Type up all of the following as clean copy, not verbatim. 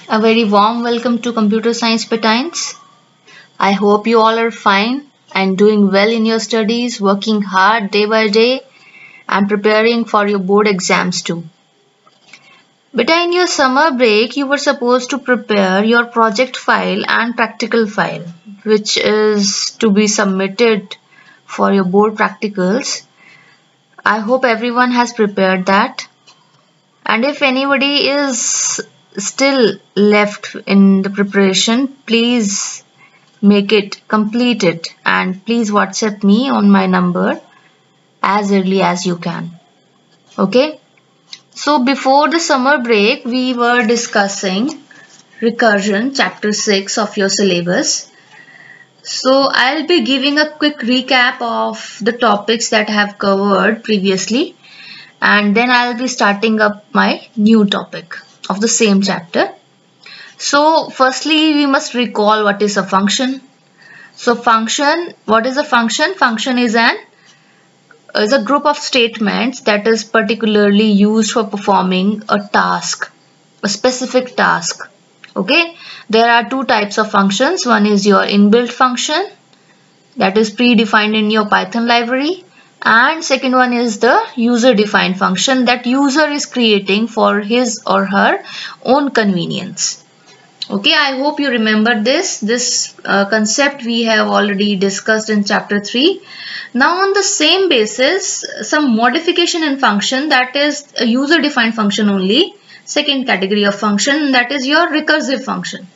A very warm welcome to Computer Science Patines. I hope you all are fine and doing well in your studies, working hard day by day and preparing for your board exams too. But in your summer break, you were supposed to prepare your project file and practical file, which is to be submitted for your board practicals. I hope everyone has prepared that. And if anybody is still left in the preparation, please complete it, and please WhatsApp me on my number as early as you can. Okay? So before the summer break, we were discussing recursion, chapter 6 of your syllabus. So I'll be giving a quick recap of the topics that I have covered previously, and then I'll be starting up my new topic of the same chapter. So firstly, we must recall what is a function. So what is a function? Function is a group of statements that is particularly used for performing a task, a specific task. Okay, there are two types of functions. One is your inbuilt function that is predefined in your Python library, and second one is the user defined function that user is creating for his or her own convenience. Okay, I hope you remember this concept we have already discussed in chapter 3. Now on the same basis, some modification in function, that is a user defined function only. Second category of function, that is your recursive function.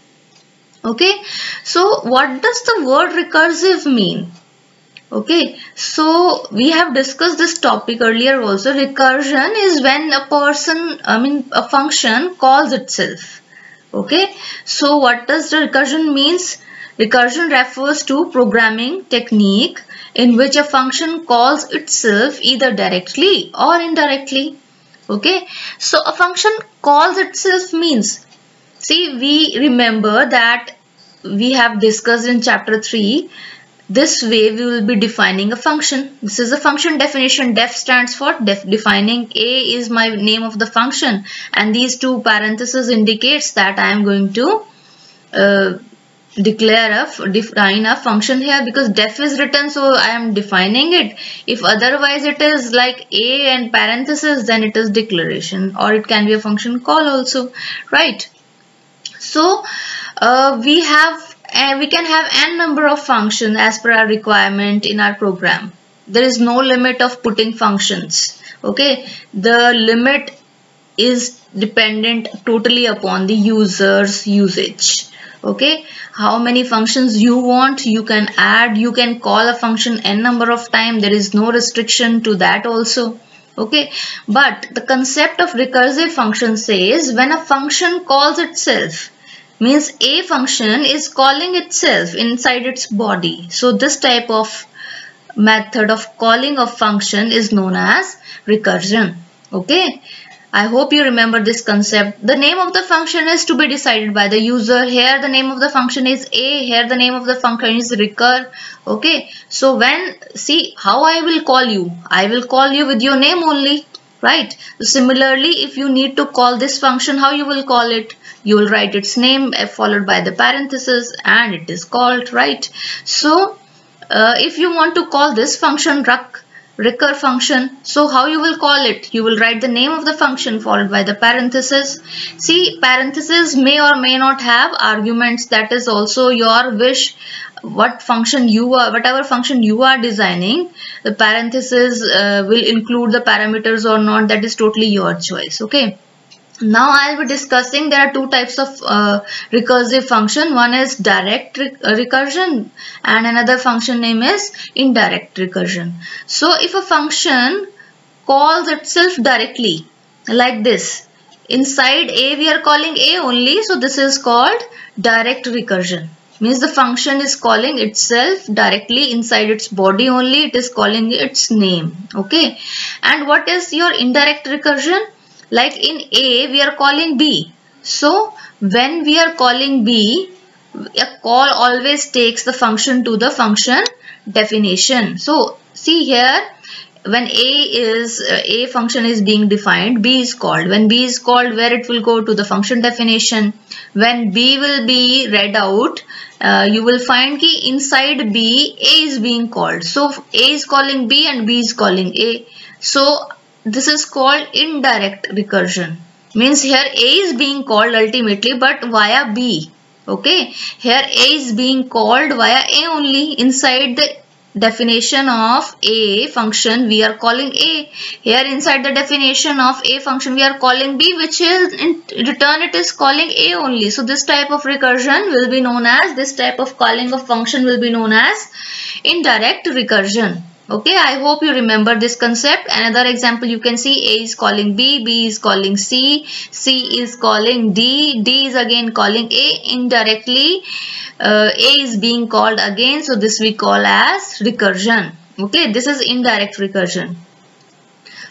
Okay, so what does the word recursive mean? Okay, so we have discussed this topic earlier also. Recursion is when a function calls itself. Okay, so what does the recursion means? Recursion refers to programming technique in which a function calls itself either directly or indirectly. Okay, so a function calls itself means, see, we remember that we have discussed in chapter 3. This way we will be defining a function. This is a function definition. Def stands for defining. A is my name of the function, and these two parentheses indicates that I am going to define a function here, because def is written, so I am defining it. If otherwise it is like A and parentheses, then it is declaration, or it can be a function call also, right? So we can have n number of functions as per our requirement in our program. There is no limit of putting functions. Okay, the limit is dependent totally upon the user's usage. Okay, how many functions you want, you can add, you can call a function n number of times. There is no restriction to that also. Okay, but the concept of recursive function says when a function calls itself, means a function is calling itself inside its body. So this type of method of calling of function is known as recursion. Okay, I hope you remember this concept. The name of the function is to be decided by the user. Here the name of the function is A, here the name of the function is recur. Okay, so see how I will call you. I will call you with your name only, right? Similarly, if you need to call this function, how you will call it? You will write its name followed by the parenthesis and it is called, right? So if you want to call this function recur function, so how you will call it? You will write the name of the function followed by the parenthesis. See, parenthesis may or may not have arguments. That is also your wish. Whatever function you are designing, the parenthesis will include the parameters or not. That is totally your choice. Okay. Now I will be discussing, there are two types of recursive function. One is direct recursion and another function name is indirect recursion. So if a function calls itself directly like this, inside A we are calling A only, so this is called direct recursion. Means the function is calling itself directly inside its body only, it is calling its name. Okay, and what is your indirect recursion? Like in A, we are calling B. So when we are calling B, a call always takes the function to the function definition. So see here, when a function is being defined, b is called. When b is called, where it will go? To the function definition. When b will be read out, you will find ki inside b a is being called. So a is calling b and b is calling a. So this is called indirect recursion. Means here a is being called ultimately, but via b. Okay, here a is being called via a only. Inside the definition of a function we are calling a. Here inside the definition of a function we are calling b, which is in return it is calling a only. So this type of recursion will be known as, this type of calling of function will be known as indirect recursion. Okay, I hope you remember this concept. Another example you can see, a is calling b, b is calling c, c is calling d, d is again calling a. Indirectly a is being called again, so this we call as recursion. Okay, this is indirect recursion.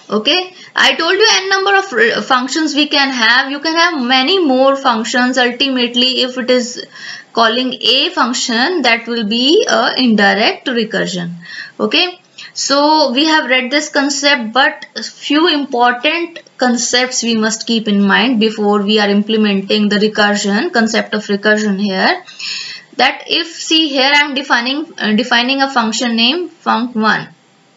Okay, I told you n number of functions we can have. You can have many more functions. Ultimately, if it is calling a function, that will be a indirect recursion. Okay, so we have read this concept, but few important concepts we must keep in mind before we are implementing the recursion, concept of recursion here. That if, see here I am defining a function name func1.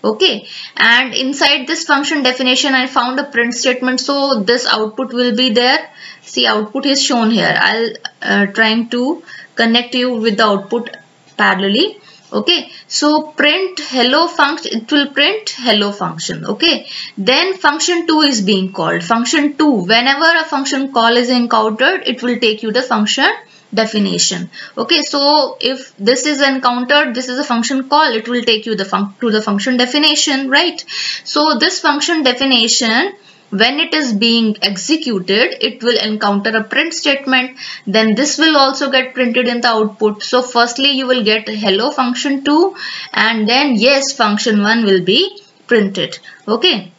Okay, and inside this function definition I found a print statement, so this output will be there. See, output is shown here. I'll trying to connect you with the output parallelly. Okay, so print hello function, it will print hello function. Okay, then function 2 is being called. Function 2, whenever a function call is encountered, it will take you the function definition. Okay, so if this is encountered, this is a function call, it will take you to the function definition, right? So this function definition, when it is being executed, it will encounter a print statement. Then this will also get printed in the output. So firstly you will get hello function 2, and then yes, function 1 will be printed. Okay,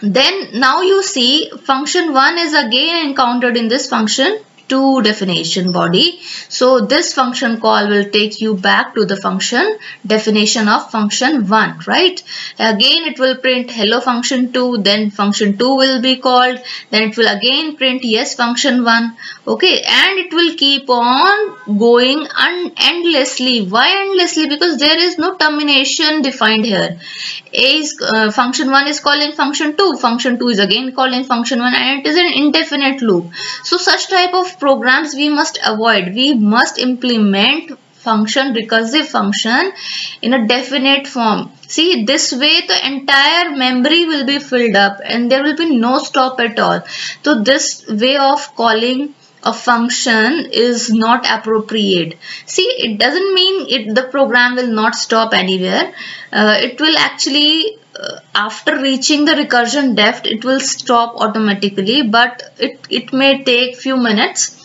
then now you see function 1 is again encountered in this function 2 definition body. So this function call will take you back to the function definition of function 1, right? Again it will print hello function 2, then function 2 will be called, then it will again print yes function 1. Okay, and it will keep on going endlessly. Why endlessly? Because there is no termination defined here. Function 1 is calling function 2, function 2 is again calling function 1, and it is an indefinite loop. So such type of programs we must avoid. We must implement recursive function in a definite form. See, this way the entire memory will be filled up and there will be no stop at all. So this way of calling a function is not appropriate. See, it doesn't mean the program will not stop anywhere. It will actually after reaching the recursion depth, it will stop automatically, but it may take few minutes.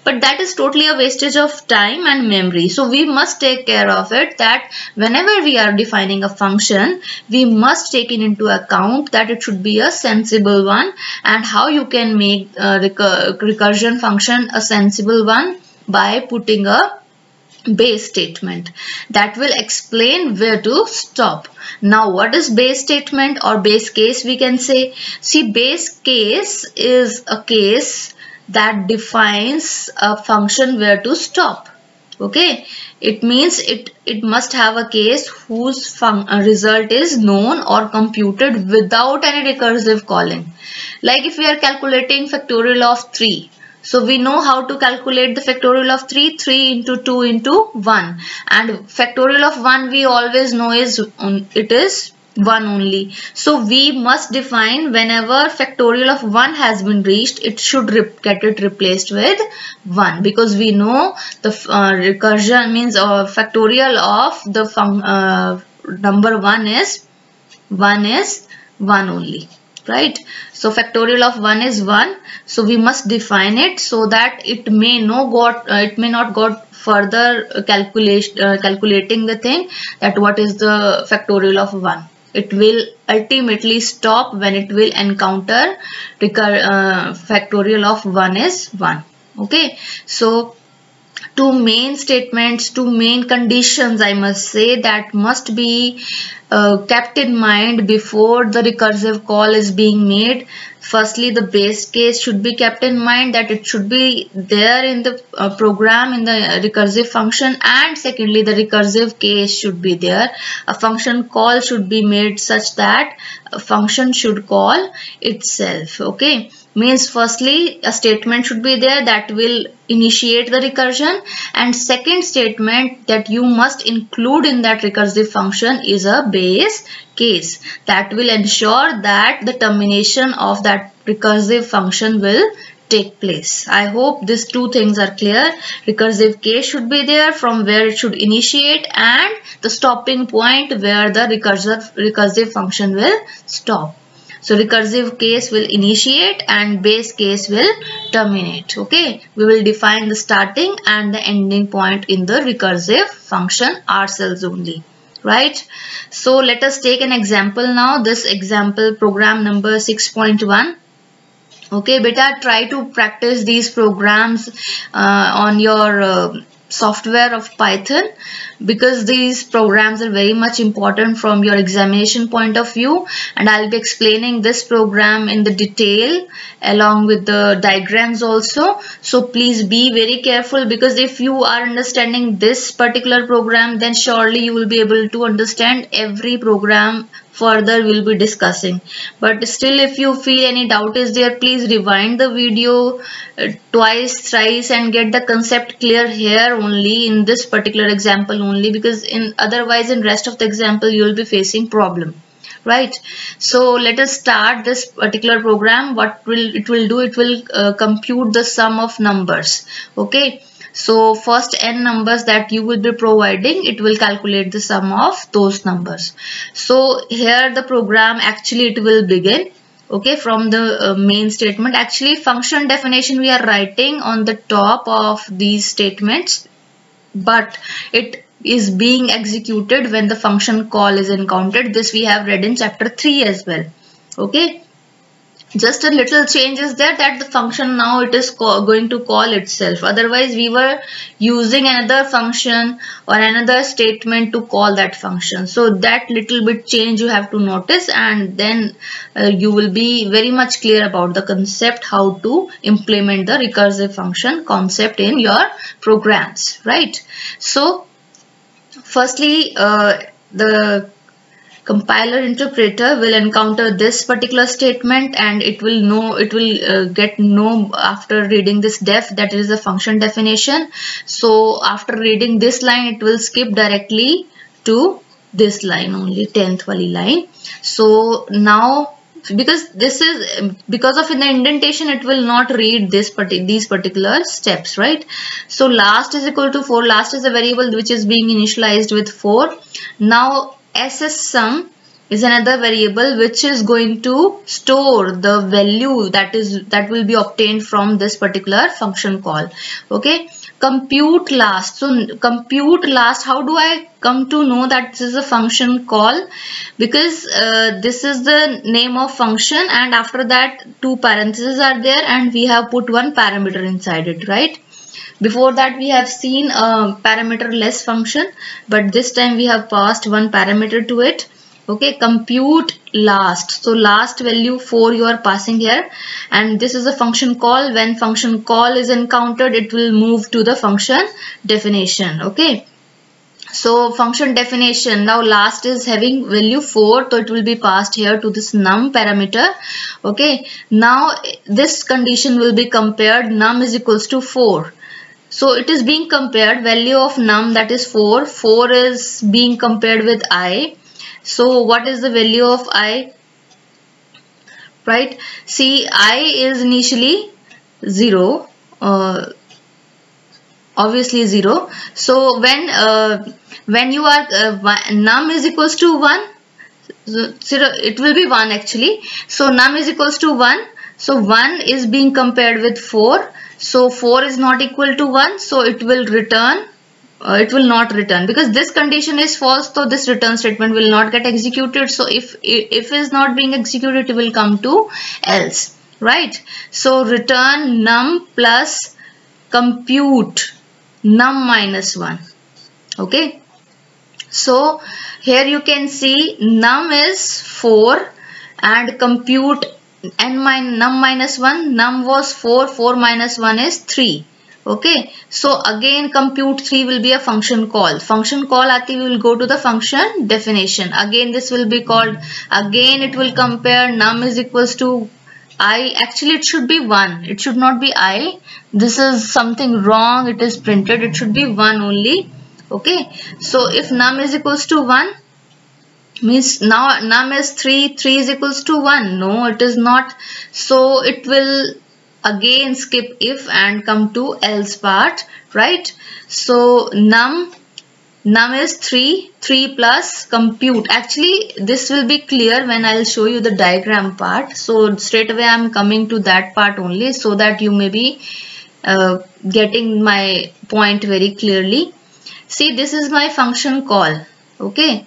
But that is totally a wastage of time and memory. So we must take care of it, that whenever we are defining a function, we must take it into account that it should be a sensible one, and how you can make recursion function a sensible one by putting a base statement that will explain where to stop. Now what is base statement or base case we can say? See, base case is a case that defines a function where to stop. Okay, it means it must have a case whose result is known or computed without any recursive calling. Like if we are calculating factorial of 3, so we know how to calculate the factorial of 3, 3 into 2 into 1, and factorial of 1 we always know is it is 1 only. So we must define whenever factorial of 1 has been reached, it should get it replaced with 1, because we know the recursion means factorial of the number 1 is 1 only, right? So factorial of 1 is 1. So we must define it so that it may not go further calculating the thing that what is the factorial of 1. It will ultimately stop when it will encounter factorial of 1 is 1. Okay, so two main statements, two main conditions, I must say, that must be kept in mind before the recursive call is being made. Firstly, the base case should be kept in mind, that it should be there in the program, in the recursive function, and secondly, the recursive case should be there. A function call should be made such that a function should call itself. Okay, means firstly a statement should be there that will initiate the recursion, and second statement that you must include in that recursive function is a base case that will ensure that the termination of that recursive function will take place. I hope these two things are clear. Recursive case should be there from where it should initiate, and the stopping point where the recursive function will stop. So recursive case will initiate and base case will terminate. Okay, we will define the starting and the ending point in the recursive function ourselves only. Right? So let us take an example now. This example, program number 6.1. Okay, beta, try to practice these programs on your software of Python, because these programs are very much important from your examination point of view, and I'll be explaining this program in the detail along with the diagrams also. So please be very careful, because if you are understanding this particular program, then surely you will be able to understand every program further we'll be discussing. But still, if you feel any doubt is there, please rewind the video twice, thrice, and get the concept clear here only, in this particular example only, because otherwise in rest of the example you will be facing problem. Right? So let us start this particular program. What it will do, it will compute the sum of numbers. Okay, so first n numbers that you will be providing, it will calculate the sum of those numbers. So here the program, actually it will begin, okay, from the main statement. Actually function definition we are writing on the top of these statements, but it is being executed when the function call is encountered. This we have read in chapter 3 as well. Okay, just a little change is there, that the function now it is going to call itself. Otherwise we were using another function or another statement to call that function. So that little bit change you have to notice, and then you will be very much clear about the concept, how to implement the recursive function concept in your programs. Right? So firstly, the compiler interpreter will encounter this particular statement, and it will get know after reading this def, that is the function definition. So after reading this line, it will skip directly to this line only, 10th wali line. So now, because this is because of in the indentation, it will not read these particular steps. Right? So last is equal to 4. Last is a variable which is being initialized with 4. Now SSSum is another variable which is going to store the value that will be obtained from this particular function call. Okay, compute last. So compute last, how do I come to know that this is a function call? Because this is the name of function, and after that two parentheses are there, and we have put one parameter inside it. Right? Before that we have seen a parameterless function, but this time we have passed one parameter to it. Okay, compute last. So last value 4 you are passing here, and this is a function call. When function call is encountered, it will move to the function definition. Okay, so function definition, now last is having value 4, so it will be passed here to this num parameter. Okay, now this condition will be compared, num is equals to 4. So it is being compared, value of num, that is 4. 4 is being compared with I. So what is the value of I? Right? See, I is initially 0. Obviously 0. So when you are num is equals to 1, so it will be 1 actually. So num is equals to 1. So 1 is being compared with 4. So 4 is not equal to 1, so it will return, it will not return, because this condition is false, so this return statement will not get executed. So if is not being executed, it will come to else. Right? So return num plus compute num minus 1. Okay, so here you can see num is 4 and compute num minus 1. Num was 4, 4 minus 1 is 3. Okay, so again compute 3 will be a function call. Function call aati we will go to the function definition. Again this will be called, again it will compare num is equals to I. Actually it should be 1, it should not be I. This is something wrong, it is printed, it should be 1 only. Okay, so if num is equals to 1, means now num is 3, 3 is equals to 1. No, it is not. So it will again skip if and come to else part, right? So num is 3, 3 plus compute. Actually this will be clear when I'll show you the diagram part. So straight away I'm coming to that part only, so that you may be getting my point very clearly. See, this is my function call. Okay,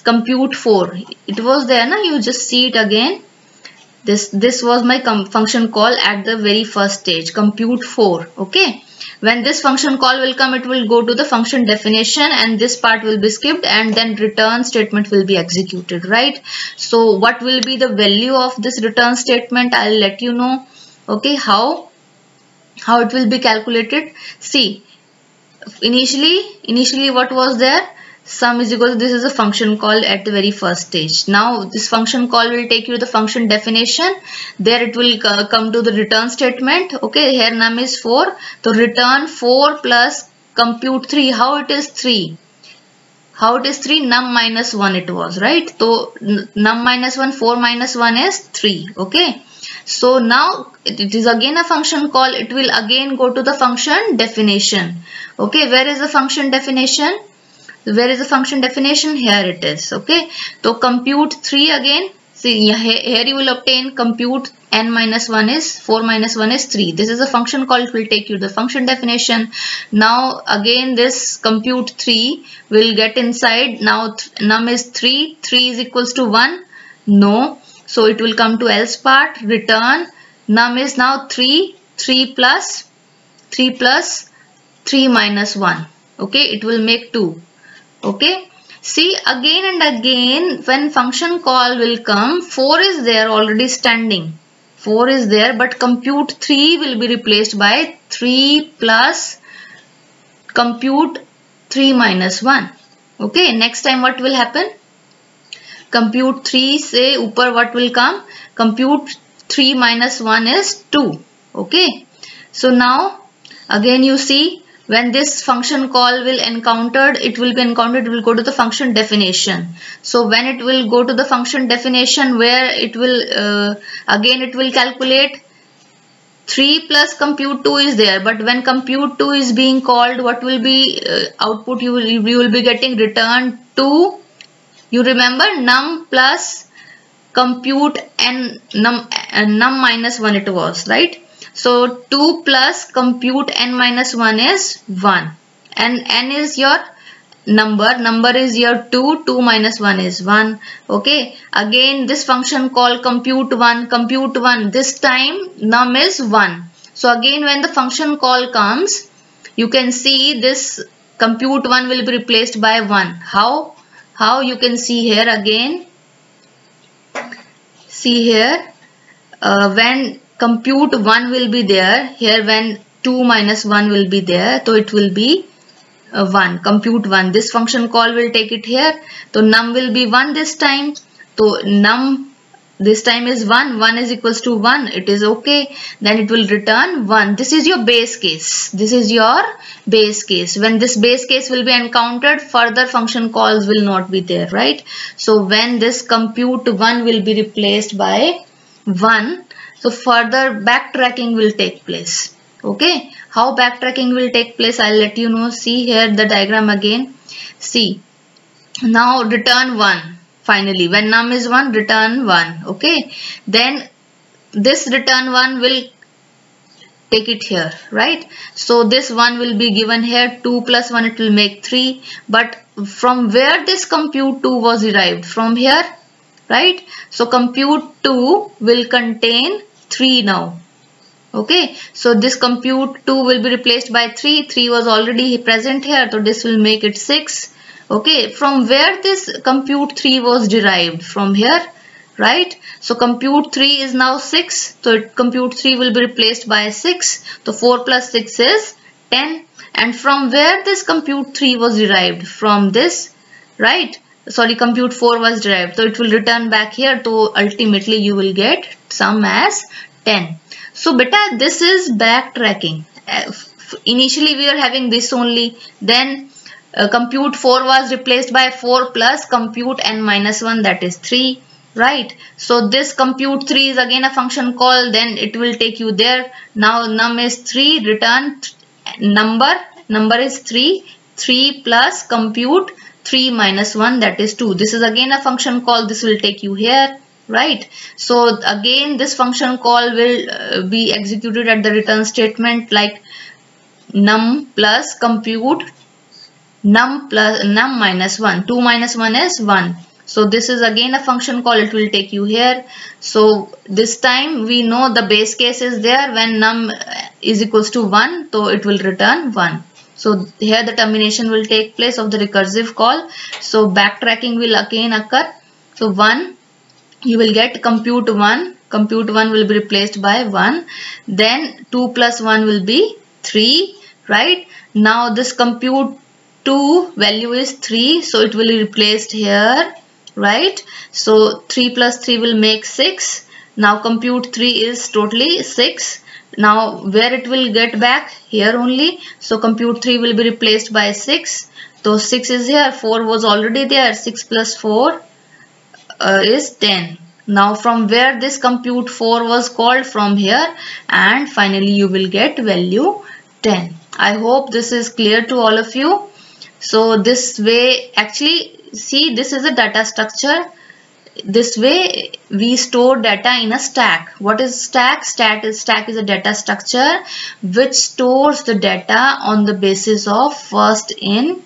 compute 4, it was there na, you just see it again. This was my function call at the very first stage, compute 4. Okay, when this function call will come, it will go to the function definition and this part will be skipped and then return statement will be executed, right? So what will be the value of this return statement, I'll let you know. Okay, how it will be calculated. See, initially what was there, sum is equal to, this is a function call at the very first stage. Now this function call will take you to the function definition. There it will come to the return statement. Okay, here num is 4, so return 4 plus compute 3. How it is 3? How it is 3? Num minus 1 it was, right? So num minus 1, 4 minus 1 is 3. Okay, so now it is again a function call. It will again go to the function definition. Okay, where is the function definition? Where is the function definition? Here it is. Okay, so compute 3 again. See, here you will obtain compute n minus 1 is 4 minus 1 is 3. This is a function call. It will take you to the function definition. Now again this compute 3 will get inside. Now num is 3. 3 is equals to 1. No. So it will come to else part. Return num is now 3. 3 plus 3 minus 1. Okay, it will make 2. Okay, see, again and again when function call will come, 4 is there already standing. 4 is there, but compute 3 will be replaced by 3 plus compute 3 minus 1. Okay, next time what will happen? Compute 3 say upar what will come? Compute 3 minus 1 is 2. Okay, so now again you see, when this function call will encountered, it will go to the function definition. So when it will go to the function definition, where it will again it will calculate 3 plus compute 2 is there, but when compute 2 is being called, what will be output? You will be getting return 2. You remember num plus compute and num minus 1 it was, right? So 2 plus compute n minus 1 is 1 and n is your number is your 2, 2 minus 1 is 1. Okay, again this function call compute 1, this time num is 1. So again when the function call comes, you can see this compute 1 will be replaced by 1. How you can see here again. See here, when compute 1 will be there, here when 2 minus 1 will be there, so it will be 1, compute 1. This function call will take it here, so num will be 1 this time, so num this time is 1, 1 is equals to 1, it is okay, then it will return 1. This is your base case, when this base case will be encountered, further function calls will not be there, right? So when this compute 1 will be replaced by 1, so further backtracking will take place. Okay, how backtracking will take place, I'll let you know. See here the diagram again. See, now return 1. Finally, when num is 1, return 1. Okay, then this return 1 will take it here, right? So this 1 will be given here. 2 plus 1 it will make 3. But from where this compute 2 was derived? From here, right? So compute 2 will contain 3 now. Okay, so this compute 2 will be replaced by 3. 3 was already present here, so this will make it 6. Okay, from where this compute 3 was derived? From here, right? So compute 3 is now 6. So compute 3 will be replaced by 6. So 4 plus 6 is 10. And from where this compute 3 was derived? From this, right? Sorry, compute 4 was derived. So it will return back here. So ultimately you will get sum as 10. So beta, this is backtracking. Initially we are having this only. Then compute 4 was replaced by 4 plus compute n minus 1, that is 3. Right. So this compute 3 is again a function call. Then it will take you there. Now num is 3. Return number is 3. 3 plus compute 3 minus 1, that is 2. This is again a function call. This will take you here, right? So again this function call will be executed at the return statement, like num plus compute num minus 1. 2 minus 1 is 1. So this is again a function call. It will take you here. So this time we know the base case is there. When num is equals to 1, so it will return 1. So here the termination will take place of the recursive call. So backtracking will again occur. So 1, you will get compute 1. Compute 1 will be replaced by 1. Then 2 plus 1 will be 3, right? Now this compute 2 value is 3. So it will be replaced here, right? So 3 plus 3 will make 6. Now compute 3 is totally 6. Now where it will get back? Here only. So compute 3 will be replaced by 6. So 6 is here. 4 was already there. 6 plus 4 is 10. Now from where this compute 4 was called? From here. And finally you will get value 10. I hope this is clear to all of you. So this way, actually, see, this is a data structure. This way we store data in a stack. What is stack? Stack is a data structure which stores the data on the basis of first in,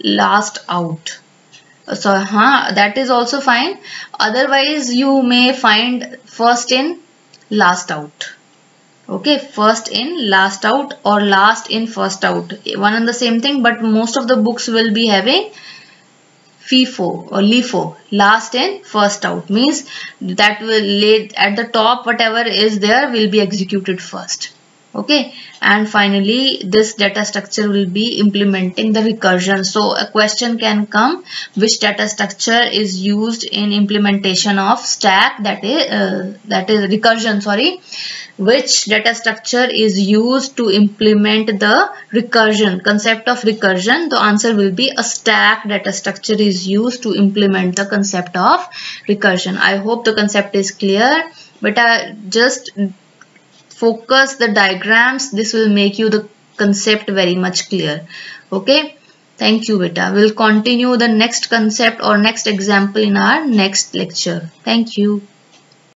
last out. So that is also fine. Otherwise you may find first in, last out. Okay, first in, last out, or last in, first out. One and the same thing, but most of the books will be having FIFO or LIFO, last in, first out. Means that will lay at the top, whatever is there will be executed first. Okay, and finally this data structure will be implementing the recursion. So a question can come, which data structure is used in implementation of stack, that is recursion, sorry. Which data structure is used to implement the recursion, concept of recursion? The answer will be a stack data structure is used to implement the concept of recursion. I hope the concept is clear, but just focus the diagrams. This will make you the concept very much clear. Okay, thank you beta. We'll continue the next concept or next example in our next lecture. Thank you.